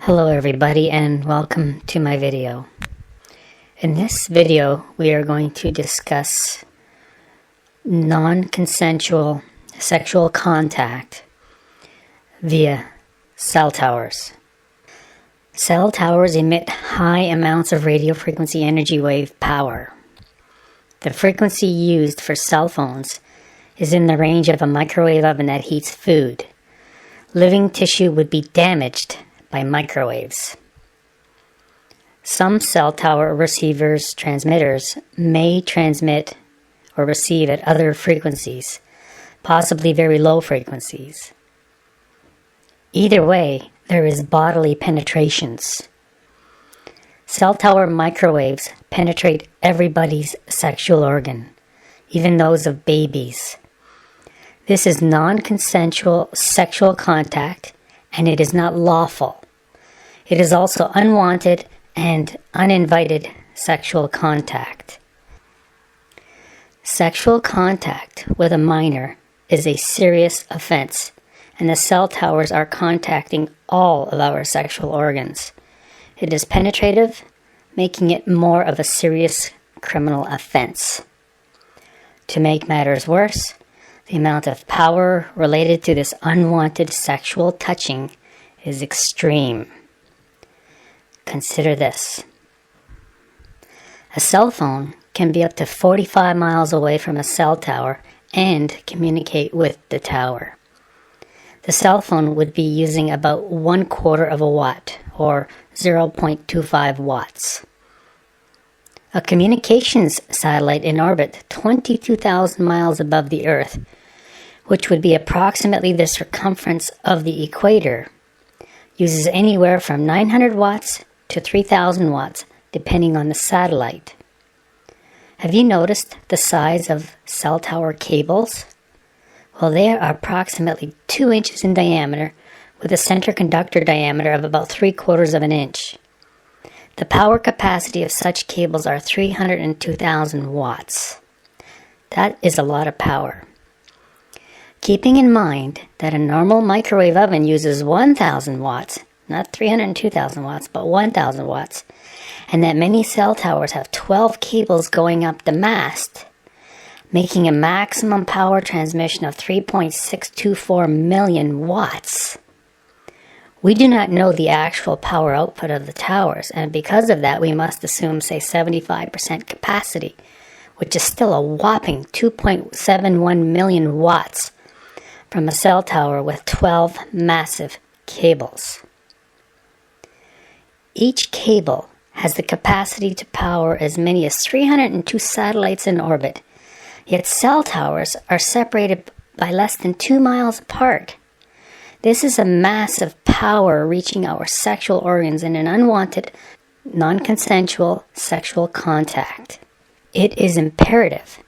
Hello everybody and welcome to my video. In this video we are going to discuss non-consensual sexual contact via cell towers. Cell towers emit high amounts of radio frequency energy wave power. The frequency used for cell phones is in the range of a microwave oven that heats food. Living tissue would be damaged by microwaves. Some cell tower receivers, transmitters, may transmit or receive at other frequencies, possibly very low frequencies. Either way, there is bodily penetrations. Cell tower microwaves penetrate everybody's sexual organ, even those of babies. This is non-consensual sexual contact, and it is not lawful. It is also unwanted and uninvited sexual contact. Sexual contact with a minor is a serious offense, and the cell towers are contacting all of our sexual organs. It is penetrative, making it more of a serious criminal offense. To make matters worse, the amount of power related to this unwanted sexual touching is extreme. Consider this. A cell phone can be up to 45 miles away from a cell tower and communicate with the tower. The cell phone would be using about 1/4 of a watt, or 0.25 watts. A communications satellite in orbit 22,000 miles above the Earth, which would be approximately the circumference of the equator, uses anywhere from 900 watts to 3,000 watts, depending on the satellite. Have you noticed the size of cell tower cables? Well, they are approximately 2 inches in diameter, with a center conductor diameter of about 3/4 of an inch. The power capacity of such cables are 302,000 watts. That is a lot of power. Keeping in mind that a normal microwave oven uses 1,000 watts, not 302,000 watts, but 1,000 watts, and that many cell towers have 12 cables going up the mast, making a maximum power transmission of 3.624 million watts. We do not know the actual power output of the towers, and because of that we must assume, say, 75% capacity, which is still a whopping 2.71 million watts from a cell tower with 12 massive cables. Each cable has the capacity to power as many as 302 satellites in orbit, yet cell towers are separated by less than 2 miles apart. This is a massive power reaching our sexual organs in an unwanted, non-consensual sexual contact. It is imperative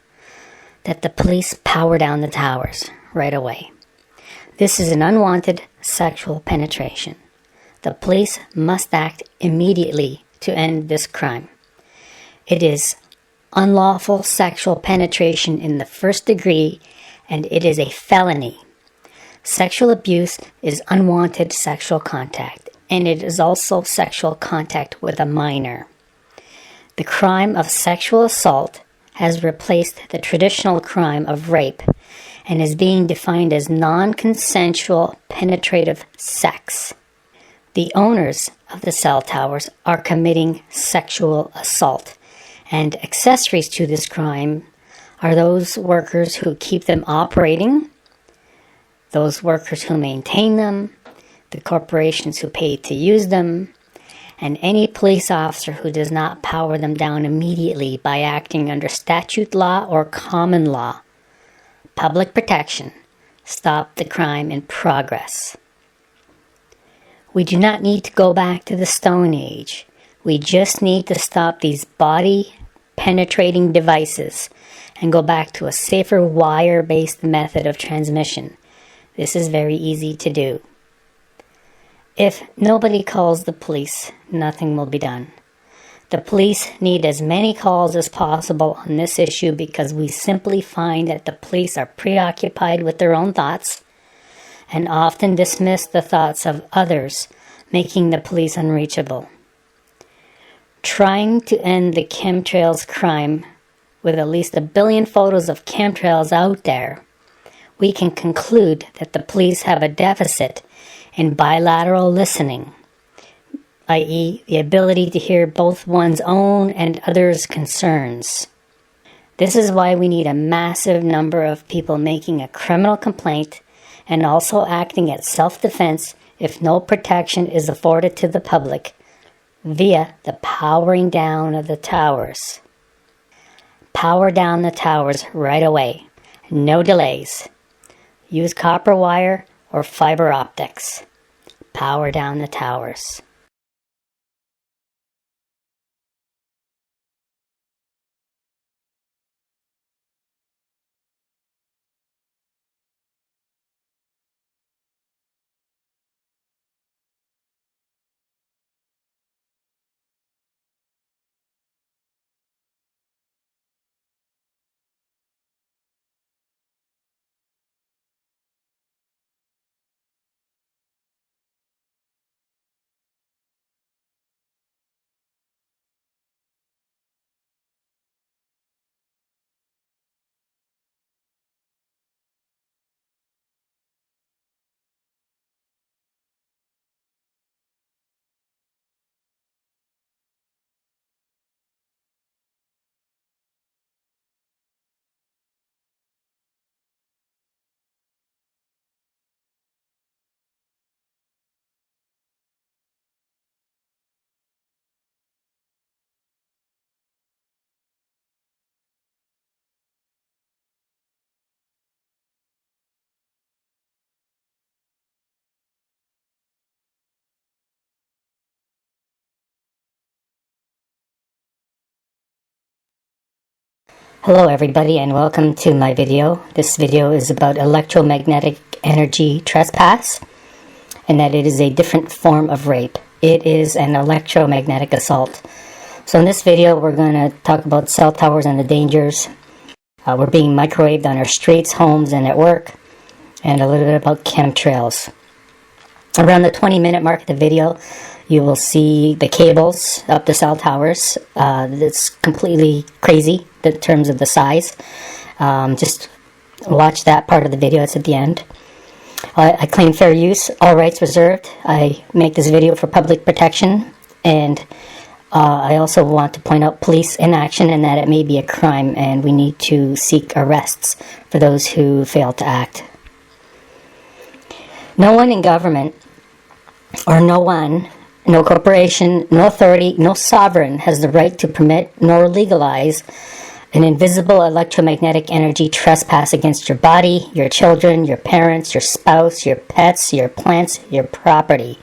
that the police power down the towers right away. This is an unwanted sexual penetration. The police must act immediately to end this crime. It is unlawful sexual penetration in the first degree, and it is a felony. Sexual abuse is unwanted sexual contact, and it is also sexual contact with a minor. The crime of sexual assault has replaced the traditional crime of rape and is being defined as non-consensual penetrative sex. The owners of the cell towers are committing sexual assault, and accessories to this crime are those workers who keep them operating, those workers who maintain them, the corporations who pay to use them, and any police officer who does not power them down immediately by acting under statute law or common law. Public protection. Stop the crime in progress. We do not need to go back to the Stone Age. We just need to stop these body-penetrating devices and go back to a safer wire-based method of transmission. This is very easy to do. If nobody calls the police, nothing will be done. The police need as many calls as possible on this issue because we simply find that the police are preoccupied with their own thoughts and often dismiss the thoughts of others making the police unreachable. Trying to end the chemtrails crime with at least 1 billion photos of chemtrails out there, we can conclude that the police have a deficit in bilateral listening, i.e., the ability to hear both one's own and others' concerns. This is why we need a massive number of people making a criminal complaint and also acting as self-defense if no protection is afforded to the public via the powering down of the towers. Power down the towers right away. No delays. Use copper wire or fiber optics. Power down the towers. Hello everybody and welcome to my video. This video is about electromagnetic energy trespass and that it is a different form of rape. It is an electromagnetic assault. So in this video we're going to talk about cell towers and the dangers. We're being microwaved on our streets, homes and at work, and a little bit about chemtrails. Around the 20-minute mark of the video you will see the cables up the cell towers. It's completely crazy in terms of the size. Just watch that part of the video. It's at the end. I claim fair use, all rights reserved. I make this video for public protection, and I also want to point out police inaction and that it may be a crime and we need to seek arrests for those who fail to act. No one in government, or no corporation, no authority, no sovereign has the right to permit nor legalize an invisible electromagnetic energy trespass against your body, your children, your parents, your spouse, your pets, your plants, your property.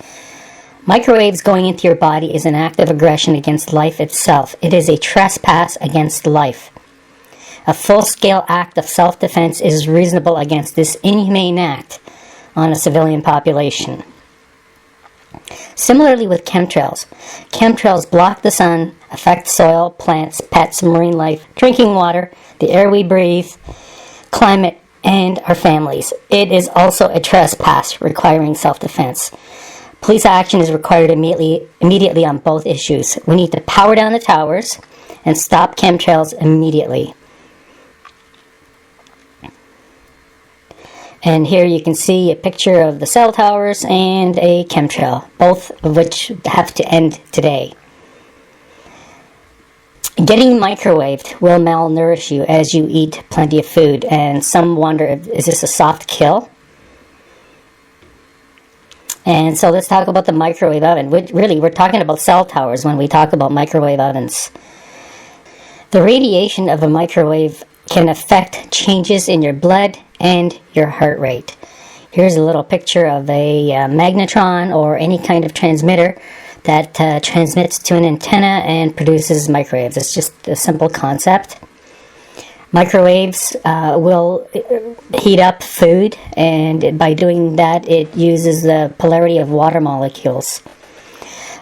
Microwaves going into your body is an act of aggression against life itself. It is a trespass against life. A full-scale act of self-defense is reasonable against this inhumane act on a civilian population. Similarly with chemtrails. Chemtrails block the sun, affect soil, plants, pets, marine life, drinking water, the air we breathe, climate, and our families. It is also a trespass requiring self-defense. Police action is required immediately on both issues. We need to power down the towers and stop chemtrails immediately. And here you can see a picture of the cell towers and a chemtrail, both of which have to end today. Getting microwaved will malnourish you as you eat plenty of food, and some wonder, is this a soft kill? And so let's talk about the microwave oven. Really, we're talking about cell towers when we talk about microwave ovens. The radiation of a microwave can affect changes in your blood and your heart rate. Here's a little picture of a magnetron or any kind of transmitter that transmits to an antenna and produces microwaves. It's just a simple concept. Microwaves will heat up food, and by doing that it uses the polarity of water molecules.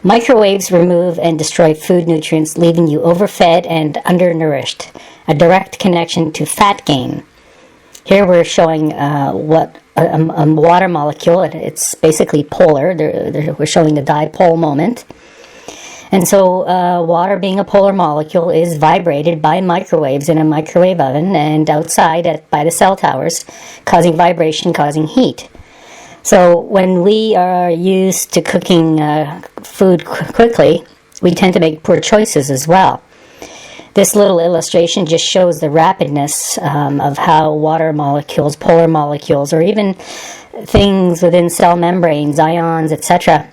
Microwaves remove and destroy food nutrients, leaving you overfed and undernourished. A direct connection to fat gain. Here we're showing what a water molecule. It's basically polar. We're showing the dipole moment. And so water, being a polar molecule, is vibrated by microwaves in a microwave oven and outside by the cell towers, causing vibration, causing heat. So when we are used to cooking food quickly, we tend to make poor choices as well. This little illustration just shows the rapidness of how water molecules, polar molecules, or even things within cell membranes, ions, etc.,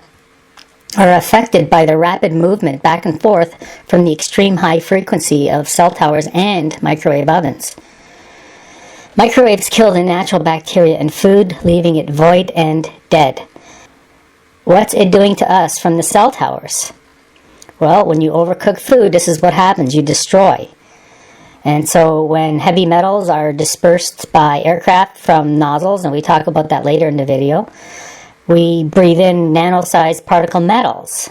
are affected by the rapid movement back and forth from the extreme high frequency of cell towers and microwave ovens. Microwaves kill the natural bacteria in food, leaving it void and dead. What's it doing to us from the cell towers? Well, when you overcook food, this is what happens. You destroy. And so when heavy metals are dispersed by aircraft from nozzles, and we talk about that later in the video, we breathe in nano-sized particle metals.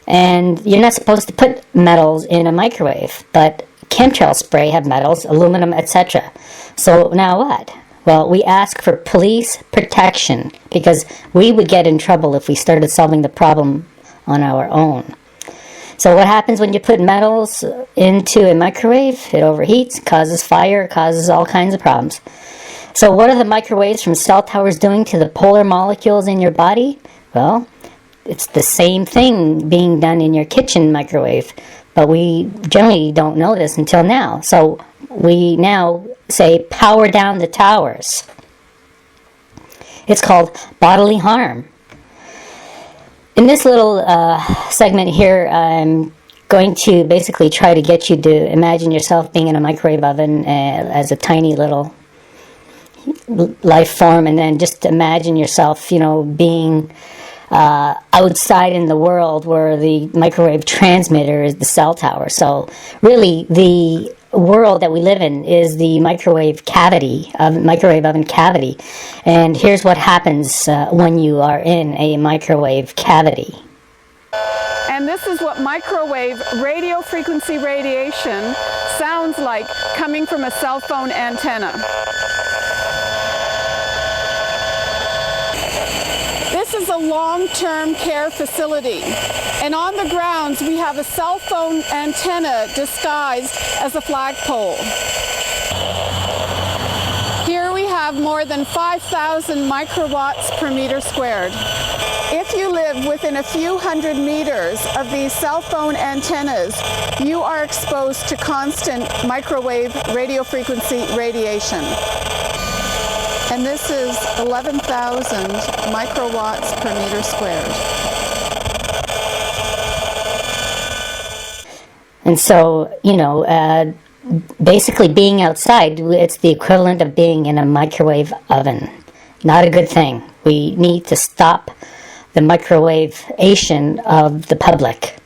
And you're not supposed to put metals in a microwave, but chemtrail spray have metals, aluminum, etc. So now what? Well, we ask for police protection because we would get in trouble if we started solving the problem on our own. So what happens when you put metals into a microwave? It overheats, causes fire, causes all kinds of problems. So what are the microwaves from cell towers doing to the polar molecules in your body? Well, it's the same thing being done in your kitchen microwave, but we generally don't know this until now. So we now say power down the towers. It's called bodily harm. In this little segment here, I'm going to basically try to get you to imagine yourself being in a microwave oven as a tiny little life form, and then just imagine yourself, being outside in the world where the microwave transmitter is the cell tower. So really the world that we live in is the microwave oven cavity. And here's what happens when you are in a microwave cavity. And this is what microwave radio frequency radiation sounds like coming from a cell phone antenna. This is a long-term care facility, and on the grounds we have a cell phone antenna disguised as a flagpole. Here we have more than 5,000 microwatts per meter squared. If you live within a few hundred meters of these cell phone antennas, you are exposed to constant microwave radio frequency radiation. And this is 11,000 microwatts per meter squared. And so, basically being outside, it's the equivalent of being in a microwave oven. Not a good thing. We need to stop the microwavation of the public.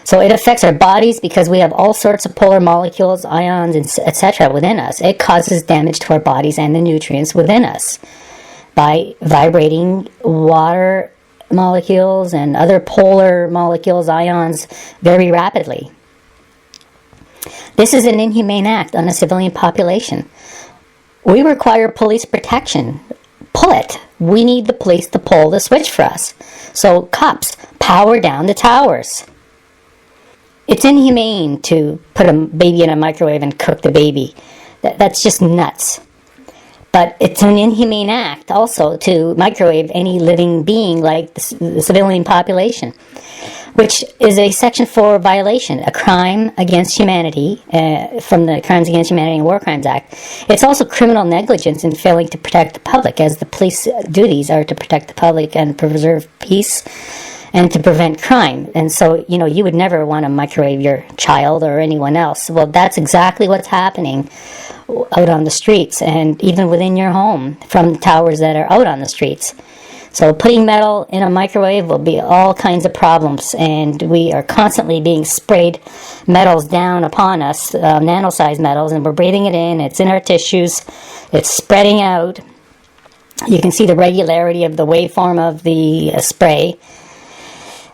So it affects our bodies because we have all sorts of polar molecules, ions, etc. within us. It causes damage to our bodies and the nutrients within us by vibrating water molecules and other polar molecules, ions, very rapidly. This is an inhumane act on a civilian population. We require police protection. Pull it. We need the police to pull the switch for us. So cops, power down the towers. It's inhumane to put a baby in a microwave and cook the baby. That's just nuts. But it's an inhumane act also to microwave any living being like the civilian population, which is a Section 4 violation, a crime against humanity from the Crimes Against Humanity and War Crimes Act. It's also criminal negligence in failing to protect the public, as the police duties are to protect the public and preserve peace and to prevent crime. And so, you would never want to microwave your child or anyone else. Well, that's exactly what's happening out on the streets and even within your home from towers that are out on the streets. So putting metal in a microwave will be all kinds of problems, and we are constantly being sprayed metals down upon us, nano-sized metals, and we're breathing it in. It's in our tissues. It's spreading out. You can see the regularity of the waveform of the spray.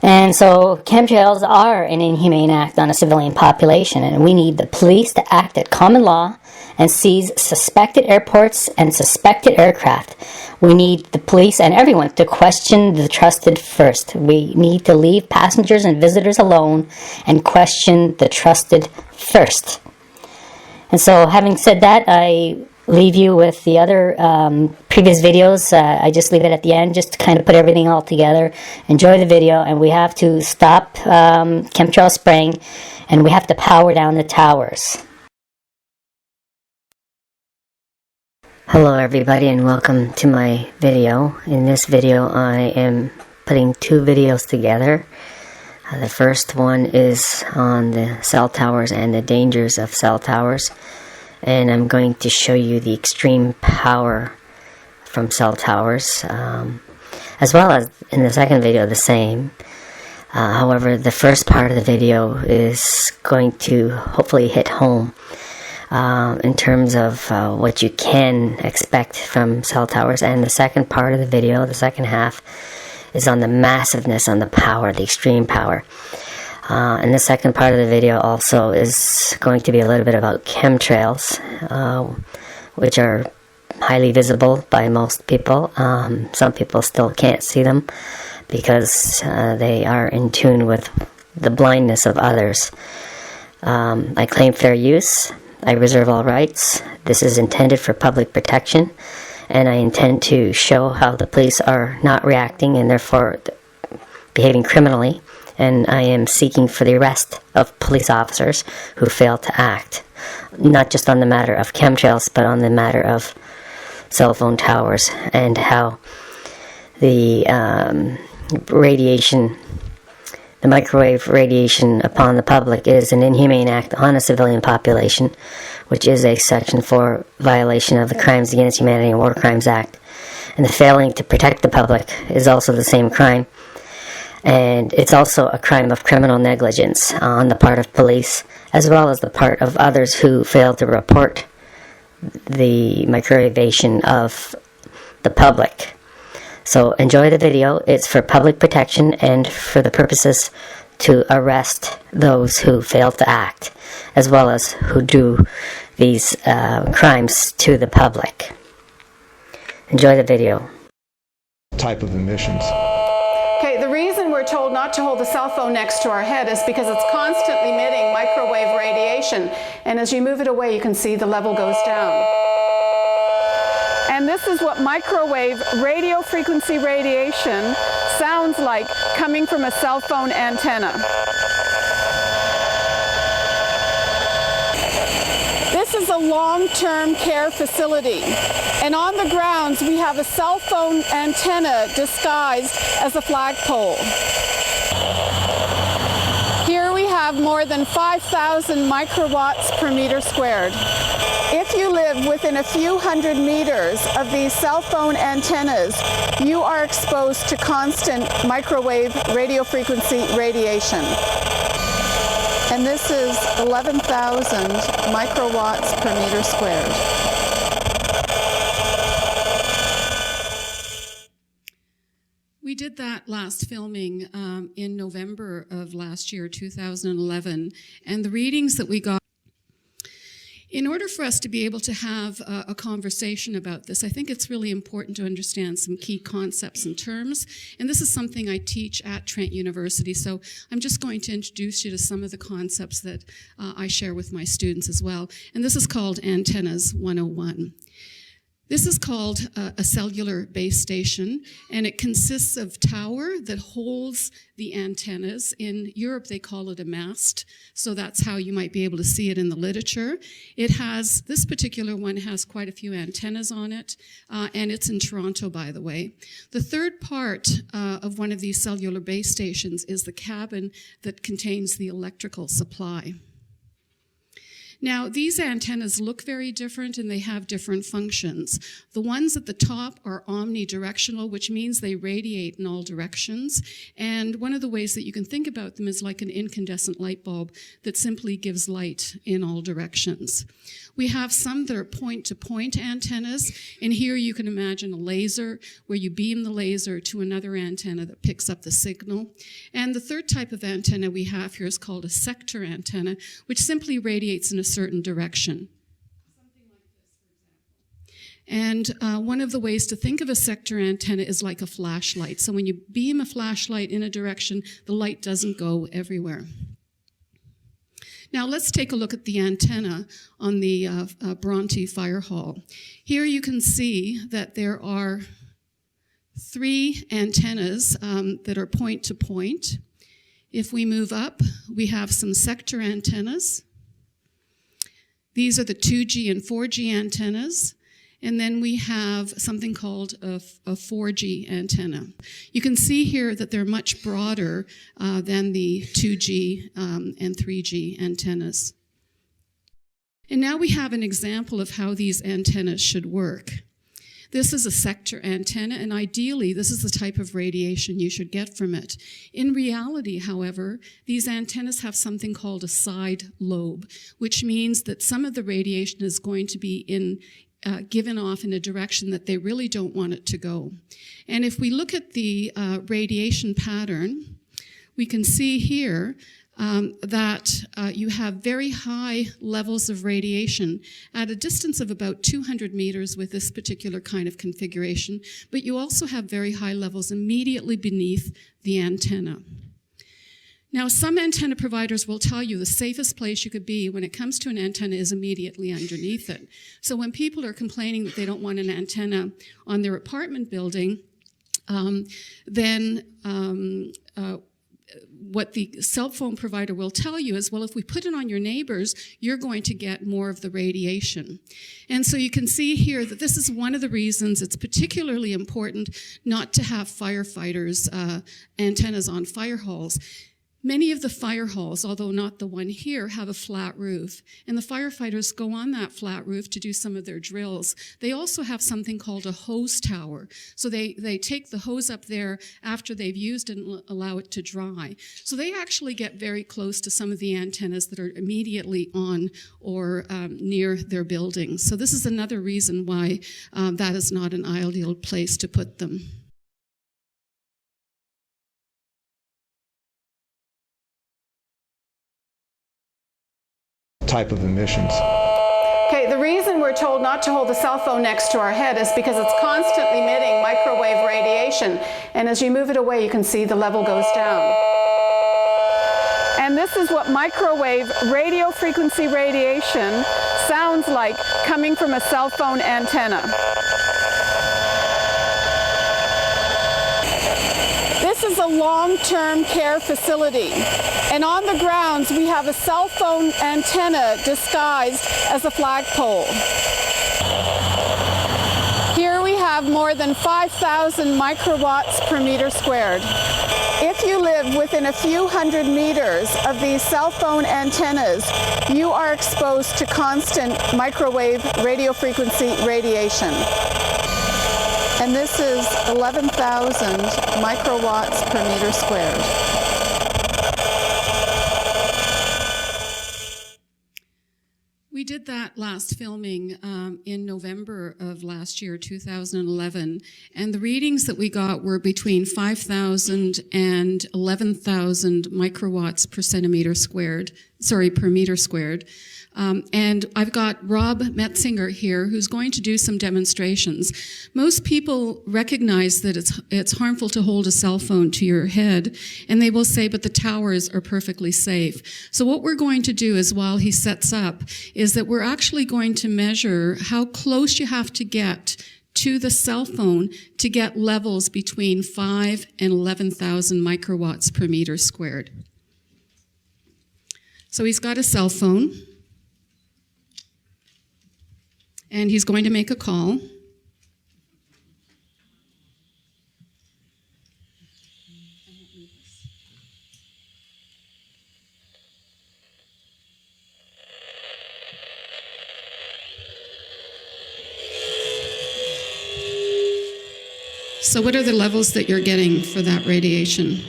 And so chemtrails are an inhumane act on a civilian population, and we need the police to act at common law and seize suspected airports and suspected aircraft. We need the police and everyone to question the trusted first. We need to leave passengers and visitors alone and question the trusted first. And so, having said that, I leave you with the other previous videos. I just leave it at the end just to kind of put everything all together. Enjoy the video, and we have to stop chemtrail spraying, and we have to power down the towers. Hello everybody, and welcome to my video. In this video I am putting two videos together. The first one is on the cell towers and the dangers of cell towers, and I'm going to show you the extreme power from cell towers, as well as in the second video the same. However, the first part of the video is going to hopefully hit home in terms of what you can expect from cell towers, and the second part of the video, the second half, is on the massiveness, on the power, the extreme power. And the second part of the video also is going to be a little bit about chemtrails, which are highly visible by most people. Some people still can't see them because they are in tune with the blindness of others. I claim fair use. I reserve all rights. This is intended for public protection, and I intend to show how the police are not reacting and therefore behaving criminally, and I am seeking for the arrest of police officers who fail to act, not just on the matter of chemtrails, but on the matter of cell phone towers, and how the radiation, the microwave radiation upon the public is an inhumane act on a civilian population, which is a Section 4 violation of the Crimes Against Humanity and War Crimes Act. And the failing to protect the public is also the same crime. And it's also a crime of criminal negligence on the part of police, as well as the part of others who fail to report the microwavation of the public. So enjoy the video. It's for public protection and for the purposes to arrest those who fail to act, as well as who do these crimes to the public. Enjoy the video. Type of emissions. Okay, the reason we're told not to hold the cell phone next to our head is because it's constantly emitting microwave radiation, and as you move it away you can see the level goes down. And this is what microwave radio frequency radiation sounds like coming from a cell phone antenna. This is a long-term care facility, and on the grounds we have a cell phone antenna disguised as a flagpole. Here we have more than 5,000 microwatts per meter squared. If you live within a few hundred meters of these cell phone antennas, you are exposed to constant microwave radio frequency radiation. And this is 11,000 microwatts per meter squared. We did that last filming in November of last year, 2011, and the readings that we got. In order for us to be able to have a conversation about this, I think it's really important to understand some key concepts and terms, and this is something I teach at Trent University, so I'm just going to introduce you to some of the concepts that I share with my students as well, and this is called Antennas 101. This is called a cellular base station, and it consists of tower that holds the antennas. In Europe, they call it a mast, so that's how you might be able to see it in the literature. It has, this particular one has quite a few antennas on it, and it's in Toronto, by the way. The third part of one of these cellular base stations is the cabin that contains the electrical supply. Now, these antennas look very different and they have different functions. The ones at the top are omnidirectional, which means they radiate in all directions. And one of the ways that you can think about them is like an incandescent light bulb that simply gives light in all directions. We have some that are point-to-point antennas, and here you can imagine a laser where you beam the laser to another antenna that picks up the signal. And the third type of antenna we have here is called a sector antenna, which simply radiates in a certain direction. And one of the ways to think of a sector antenna is like a flashlight. So when you beam a flashlight in a direction, the light doesn't go everywhere. Now let's take a look at the antenna on the Bronte Fire Hall. Here you can see that there are 3 antennas that are point to point. If we move up, we have some sector antennas. These are the 2G and 4G antennas. And then we have something called a 4G antenna. You can see here that they're much broader than the 2G and 3G antennas. And now we have an example of how these antennas should work. This is a sector antenna, and ideally, this is the type of radiation you should get from it. In reality, however, these antennas have something called a side lobe, which means that some of the radiation is going to be given off in a direction that they really don't want it to go. And if we look at the radiation pattern, we can see here that you have very high levels of radiation at a distance of about 200 meters with this particular kind of configuration, but you also have very high levels immediately beneath the antenna. Now, some antenna providers will tell you the safest place you could be when it comes to an antenna is immediately underneath it. So when people are complaining that they don't want an antenna on their apartment building, what the cell phone provider will tell you is, well, if we put it on your neighbors, you're going to get more of the radiation. And so you can see here that this is one of the reasons it's particularly important not to have firefighters' antennas on fire halls. Many of the fire halls, although not the one here, have a flat roof, and the firefighters go on that flat roof to do some of their drills. They also have something called a hose tower. So they take the hose up there after they've used it and allow it to dry. So they actually get very close to some of the antennas that are immediately on or near their buildings. So this is another reason why that is not an ideal place to put them. Type of emissions. Okay, the reason we're told not to hold the cell phone next to our head is because it's constantly emitting microwave radiation. And as you move it away, you can see the level goes down. And this is what microwave radio frequency radiation sounds like coming from a cell phone antenna. This is a long-term care facility, and on the grounds we have a cell phone antenna disguised as a flagpole. Here we have more than 5,000 microwatts per meter squared. If you live within a few hundred meters of these cell phone antennas, you are exposed to constant microwave radio frequency radiation. And this is 11,000 microwatts per meter squared. We did that last filming in November of last year, 2011, and the readings that we got were between 5,000 and 11,000 microwatts per meter squared. And I've got Rob Metzinger here, who's going to do some demonstrations. Most people recognize that it's harmful to hold a cell phone to your head, and they will say, but the towers are perfectly safe. So what we're going to do is, while he sets up, is that we're actually going to measure how close you have to get to the cell phone to get levels between 5 and 11,000 microwatts per meter squared. So he's got a cell phone, and he's going to make a call. So what are the levels that you're getting for that radiation?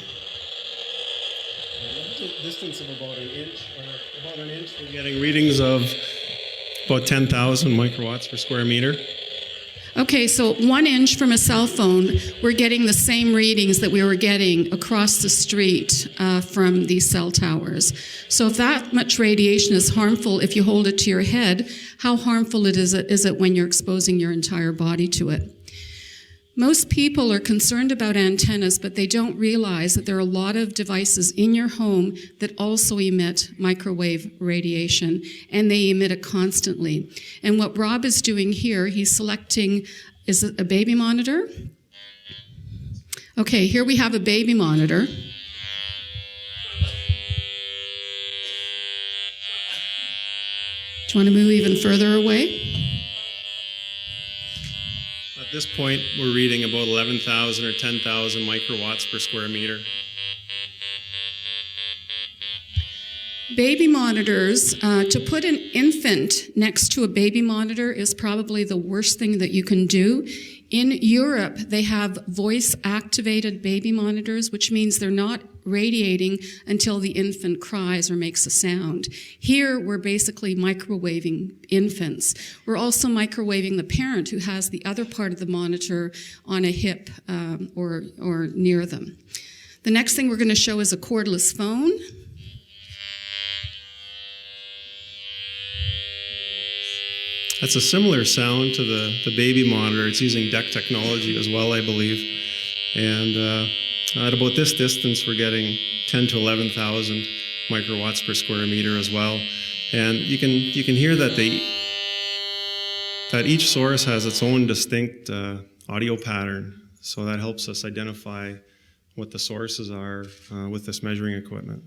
A distance of about an inch, we're getting readings of About 10,000 microwatts per square meter. Okay, so 1 inch from a cell phone, we're getting the same readings that we were getting across the street from these cell towers. So if that much radiation is harmful, if you hold it to your head, how harmful is it when you're exposing your entire body to it? Most people are concerned about antennas, but they don't realize that there are a lot of devices in your home that also emit microwave radiation, and they emit it constantly. And what Rob is doing here, he's selecting, is it a baby monitor? Okay, here we have a baby monitor. Do you want to move even further away? At this point, we're reading about 11,000 or 10,000 microwatts per square meter. Baby monitors, to put an infant next to a baby monitor is probably the worst thing that you can do. In Europe, they have voice-activated baby monitors, which means they're not radiating until the infant cries or makes a sound. Here, we're basically microwaving infants. We're also microwaving the parent who has the other part of the monitor on a hip or near them. The next thing we're going to show is a cordless phone. That's a similar sound to the baby monitor. It's using DEC technology as well, I believe. And at about this distance, we're getting 10 to 11,000 microwatts per square meter as well. And you can hear that that each source has its own distinct audio pattern. So that helps us identify what the sources are with this measuring equipment.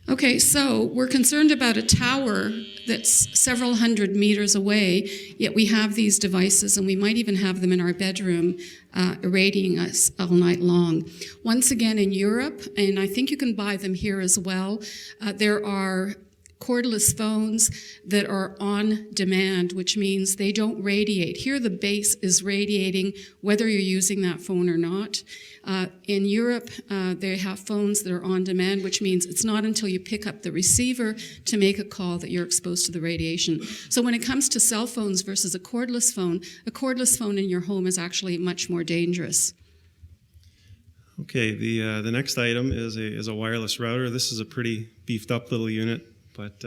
Okay, so we're concerned about a tower that's several hundred meters away, yet we have these devices, and we might even have them in our bedroom irradiating us all night long. Once again, in Europe, and I think you can buy them here as well, there are cordless phones that are on demand, which means they don't radiate. Here the base is radiating whether you're using that phone or not. In Europe, they have phones that are on demand, which means it's not until you pick up the receiver to make a call that you're exposed to the radiation. So when it comes to cell phones versus a cordless phone in your home is actually much more dangerous. Okay, the next item is a wireless router. This is a pretty beefed up little unit, but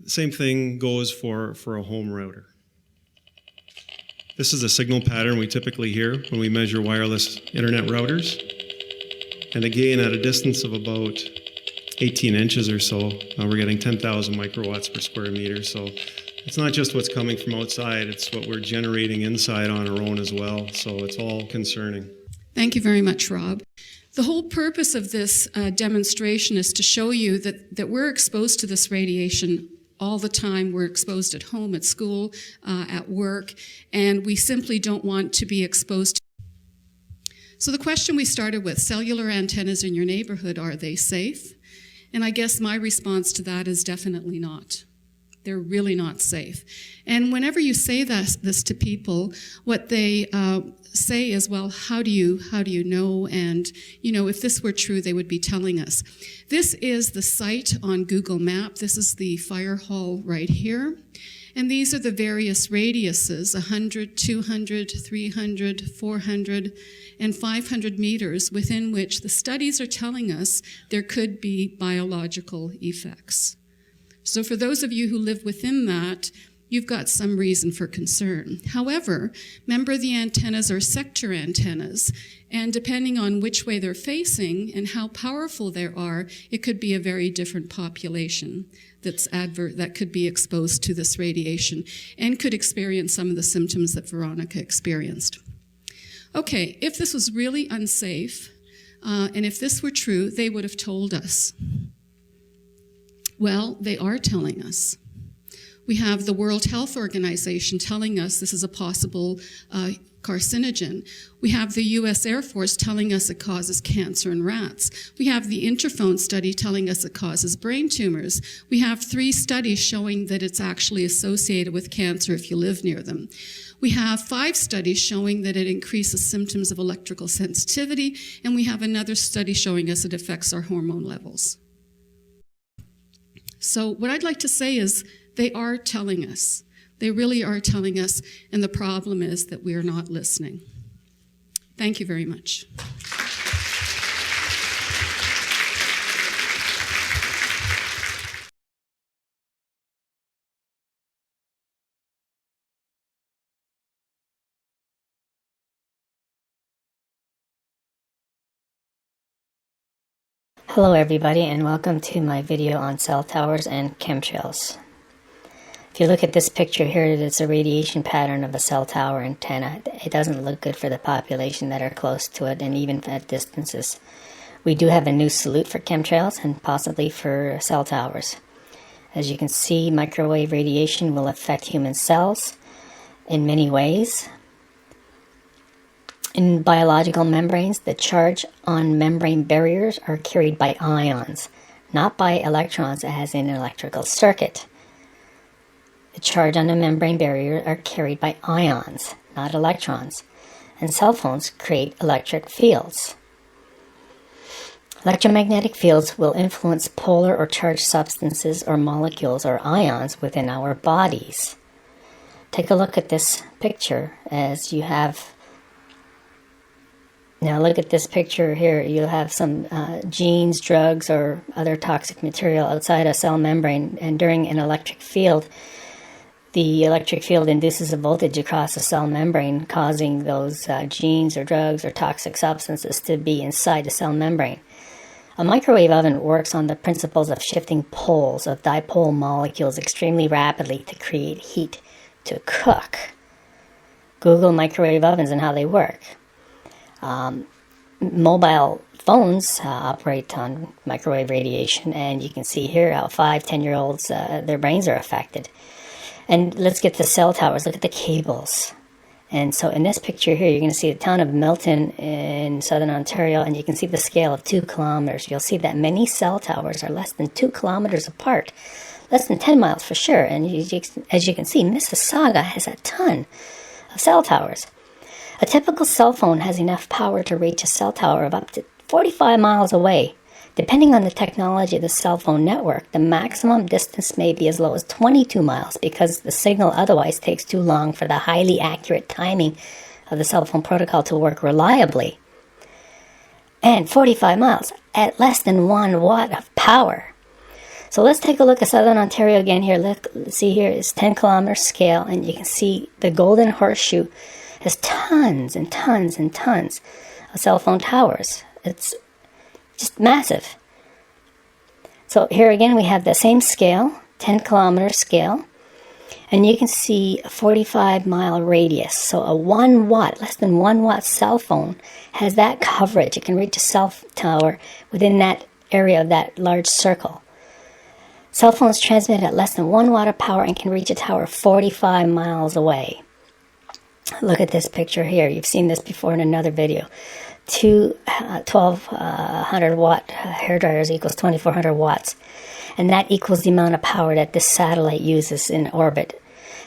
same thing goes for a home router. This is a signal pattern we typically hear when we measure wireless internet routers. And again, at a distance of about 18 inches or so, we're getting 10,000 microwatts per square meter. So it's not just what's coming from outside, it's what we're generating inside on our own as well. So it's all concerning. Thank you very much, Rob. The whole purpose of this demonstration is to show you that we're exposed to this radiation all the time. We're exposed at home, at school, at work, and we simply don't want to be exposed to. So the question we started with, cellular antennas in your neighborhood, are they safe? And I guess my response to that is definitely not. They're really not safe. And whenever you say this to people, what they say is, well, how do you know? And, you know, if this were true, they would be telling us. This is the site on Google Maps. This is the fire hall right here. And these are the various radiuses, 100, 200, 300, 400, and 500 meters within which the studies are telling us there could be biological effects. So for those of you who live within that, you've got some reason for concern. However, remember the antennas are sector antennas, and depending on which way they're facing and how powerful they are, it could be a very different population that could be exposed to this radiation and could experience some of the symptoms that Veronica experienced. Okay, if this was really unsafe, and if this were true, they would have told us. Well, they are telling us. We have the World Health Organization telling us this is a possible carcinogen. We have the U.S. Air Force telling us it causes cancer in rats. We have the Interphone study telling us it causes brain tumors. We have 3 studies showing that it's actually associated with cancer if you live near them. We have 5 studies showing that it increases symptoms of electrical sensitivity, and we have another study showing us it affects our hormone levels. So what I'd like to say is They are telling us. They really are telling us, and the problem is that we are not listening. Thank you very much. Hello everybody, and welcome to my video on cell towers and chemtrails. If you look at this picture here, it's a radiation pattern of a cell tower antenna. It doesn't look good for the population that are close to it, and even at distances. We do have a new salute for chemtrails and possibly for cell towers. As you can see, microwave radiation will affect human cells in many ways. In biological membranes, the charge on membrane barriers are carried by ions, not by electrons as in an electrical circuit. The charge on the membrane barrier are carried by ions, not electrons, and cell phones create electric fields. Electromagnetic fields will influence polar or charged substances or molecules or ions within our bodies. Take a look at this picture as you have. Now look at this picture here. You'll have some genes, drugs, or other toxic material outside a cell membrane, and during an electric field, the electric field induces a voltage across the cell membrane, causing those genes or drugs or toxic substances to be inside the cell membrane. A microwave oven works on the principles of shifting poles of dipole molecules extremely rapidly to create heat to cook. Google microwave ovens and how they work. Mobile phones operate on microwave radiation, and you can see here how 5-10-year-olds, their brains are affected. And let's get the cell towers. Look at the cables. And so in this picture here, you're going to see the town of Milton in southern Ontario, and you can see the scale of 2 kilometers. You'll see that many cell towers are less than 2 kilometers apart, less than 10 miles for sure. And as you can see, Mississauga has a ton of cell towers. A typical cell phone has enough power to reach a cell tower of up to 45 miles away. Depending on the technology of the cell phone network, the maximum distance may be as low as 22 miles because the signal otherwise takes too long for the highly accurate timing of the cell phone protocol to work reliably. And 45 miles at less than 1 watt of power. So let's take a look at southern Ontario again here. Look, see here is 10 kilometer scale, and you can see the Golden Horseshoe has tons and tons and tons of cell phone towers. It's just massive. So here again we have the same scale, 10 kilometer scale, and you can see a 45-mile radius. So a 1 watt, less than 1 watt cell phone has that coverage. It can reach a cell tower within that area of that large circle. Cell phones transmit at less than 1 watt of power and can reach a tower 45 miles away. Look at this picture here. You've seen this before in another video. Two 1200 watt hair dryers equals 2400 watts. And that equals the amount of power that this satellite uses in orbit.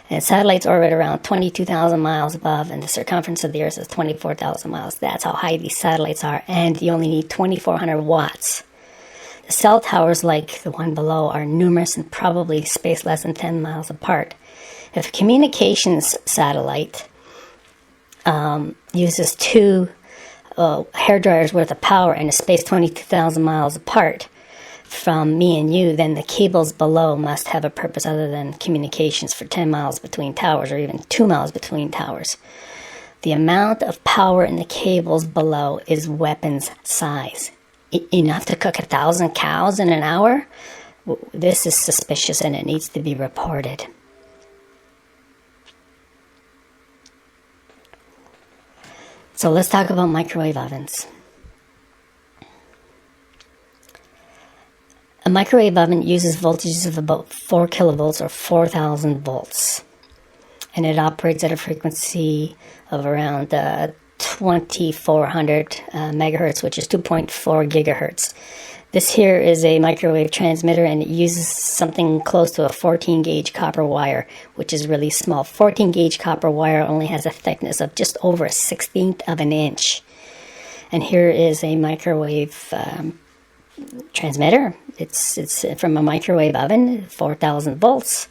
And satellites orbit around 22,000 miles above, and the circumference of the Earth is 24,000 miles. That's how high these satellites are, and you only need 2400 watts. The cell towers, like the one below, are numerous and probably spaced less than 10 miles apart. If a communications satellite uses 2 hair dryers worth of power and is spaced 22,000 miles apart from me and you, then the cables below must have a purpose other than communications for 10 miles between towers or even 2 miles between towers. The amount of power in the cables below is weapons size. Enough to cook 1,000 cows in an hour? This is suspicious and it needs to be reported. So let's talk about microwave ovens. A microwave oven uses voltages of about 4 kilovolts or 4,000 volts. And it operates at a frequency of around 2,400 megahertz, which is 2.4 gigahertz. This here is a microwave transmitter, and it uses something close to a 14-gauge copper wire, which is really small. 14-gauge copper wire only has a thickness of just over a 1/16 of an inch. And here is a microwave transmitter. It's from a microwave oven, 4,000 volts.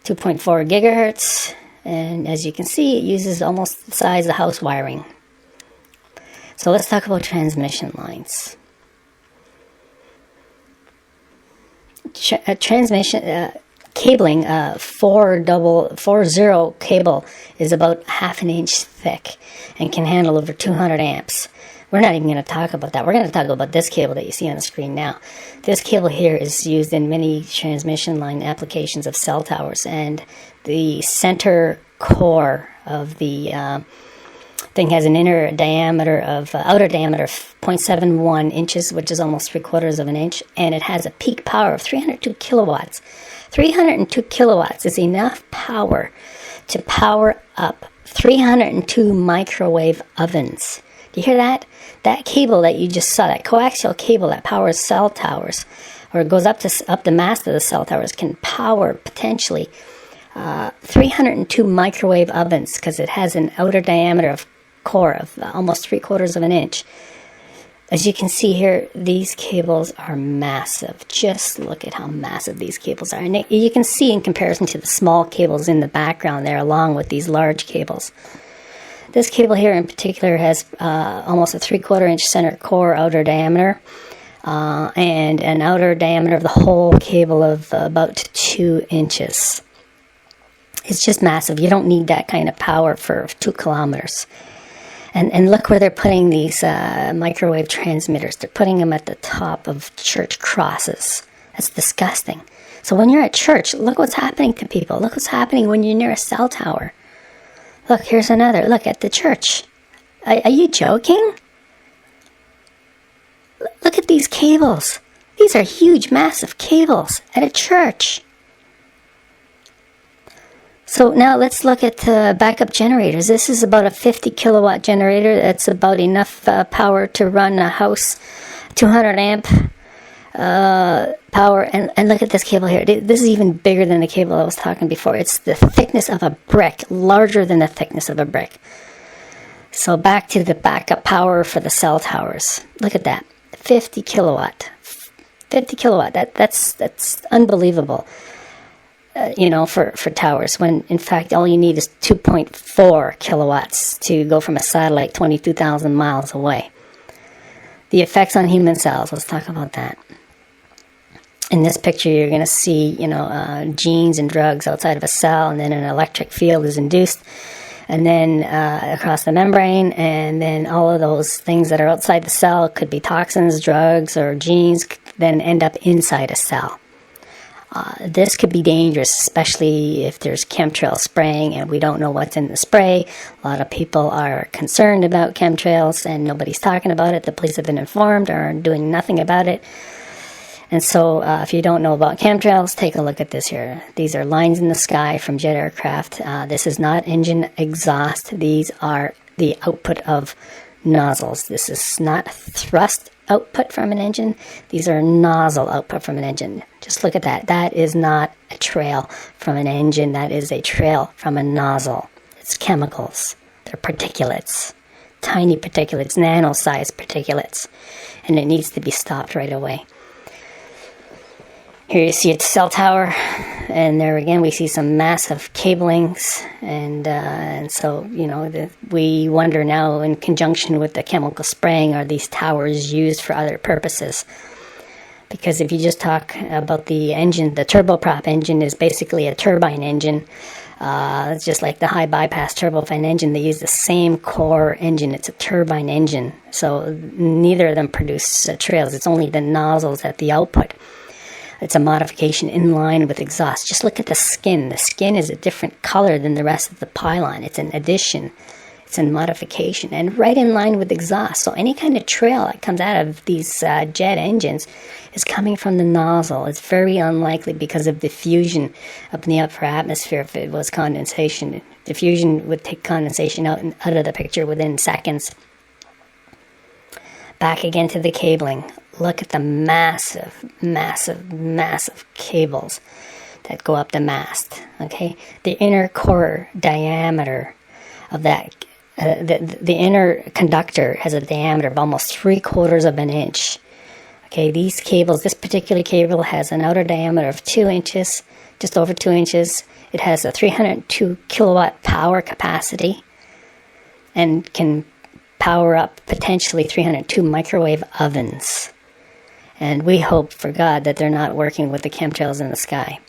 2.4 gigahertz. And as you can see, it uses almost the size of house wiring. So let's talk about transmission lines. Cabling, 440 cable is about half an inch thick and can handle over 200 amps. We're not even going to talk about that. We're going to talk about this cable that you see on the screen now. This cable here is used in many transmission line applications of cell towers, and the center core of the thing has an outer diameter of 0.71 inches, which is almost 3/4 of an inch, and it has a peak power of 302 kilowatts. 302 kilowatts is enough power to power up 302 microwave ovens. Do you hear that? That cable that you just saw, that coaxial cable that powers cell towers, or goes up the mast of the cell towers, can power potentially 302 microwave ovens, because it has an outer diameter of core of almost 3/4 of an inch. As you can see here, these cables are massive. Just look at how massive these cables are. And you can see in comparison to the small cables in the background there, along with these large cables. This cable here in particular has almost a 3/4 inch center core outer diameter, and an outer diameter of the whole cable of about 2 inches. It's just massive. You don't need that kind of power for 2 kilometers. And look where they're putting these microwave transmitters. They're putting them at the top of church crosses. That's disgusting. So when you're at church, look what's happening to people. Look what's happening when you're near a cell tower. Look, here's another. Look at the church. Are you joking? Look at these cables. These are huge, massive cables at a church. So now let's look at backup generators. This is about a 50 kilowatt generator. That's about enough power to run a house, 200 amp power. And look at this cable here. This is even bigger than the cable I was talking before. It's the thickness of a brick, larger than the thickness of a brick. So back to the backup power for the cell towers. Look at that, 50 kilowatt. 50 kilowatt. That's unbelievable. For towers, when in fact all you need is 2.4 kilowatts to go from a satellite 22,000 miles away. The effects on human cells, let's talk about that. In this picture, you're going to see, genes and drugs outside of a cell, and then an electric field is induced, and then across the membrane, and then all of those things that are outside the cell, could be toxins, drugs, or genes, then end up inside a cell. This could be dangerous, especially if there's chemtrail spraying and we don't know what's in the spray. A lot of people are concerned about chemtrails and nobody's talking about it. The police have been informed or are doing nothing about it. And so if you don't know about chemtrails, take a look at this here. These are lines in the sky from jet aircraft. This is not engine exhaust. These are the output of nozzles. This is not thrust output from an engine. These are nozzle output from an engine. Just look at that. That is not a trail from an engine. That is a trail from a nozzle. It's chemicals. They're particulates. Tiny particulates, nano-sized particulates. And it needs to be stopped right away. Here you see a cell tower, and there again we see some massive cablings, and so we wonder now, in conjunction with the chemical spraying, are these towers used for other purposes? Because if you just talk about the engine, the turboprop engine is basically a turbine engine. It's just like the high bypass turbofan engine. They use the same core engine. It's a turbine engine, so neither of them produce trails. It's only the nozzles at the output. It's a modification in line with exhaust. Just look at the skin. The skin is a different color than the rest of the pylon. It's an addition. It's a modification. And right in line with exhaust. So any kind of trail that comes out of these jet engines is coming from the nozzle. It's very unlikely because of diffusion up in the upper atmosphere. If it was condensation, diffusion would take condensation out of the picture within seconds. Back again to the cabling. Look at the massive, massive, massive cables that go up the mast. Okay, the inner core diameter of that, the inner conductor has a diameter of almost 3/4 of an inch. Okay, these cables, this particular cable has an outer diameter of 2 inches, just over 2 inches. It has a 302 kilowatt power capacity and can power up potentially 302 microwave ovens. And we hope for God that they're not working with the chemtrails in the sky.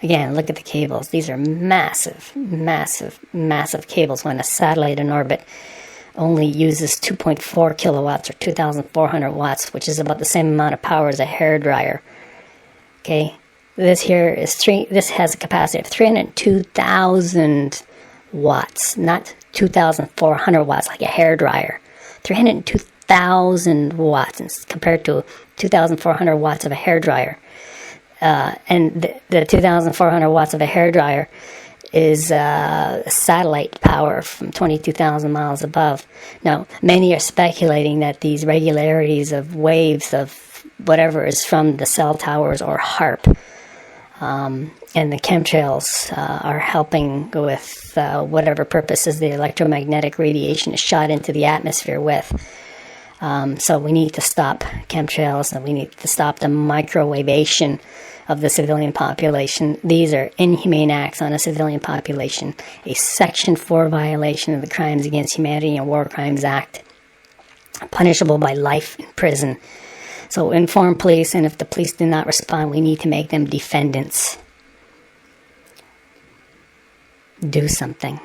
Again, look at the cables. These are massive, massive, massive cables when a satellite in orbit only uses 2.4 kilowatts or 2,400 watts, which is about the same amount of power as a hairdryer. Okay, this has a capacity of 302,000 watts, not 2,400 watts like a hairdryer. 302,000 watts compared to 2,400 watts of a hairdryer. And the 2,400 watts of a hairdryer is satellite power from 22,000 miles above. Now, many are speculating that these regularities of waves of whatever is from the cell towers or HARP, and the chemtrails are helping with whatever purposes the electromagnetic radiation is shot into the atmosphere with. So we need to stop chemtrails, and we need to stop the microwavation of the civilian population. These are inhumane acts on a civilian population, a Section 4 violation of the Crimes Against Humanity and War Crimes Act, punishable by life in prison. So inform police, and if the police do not respond, we need to make them defendants. Do something.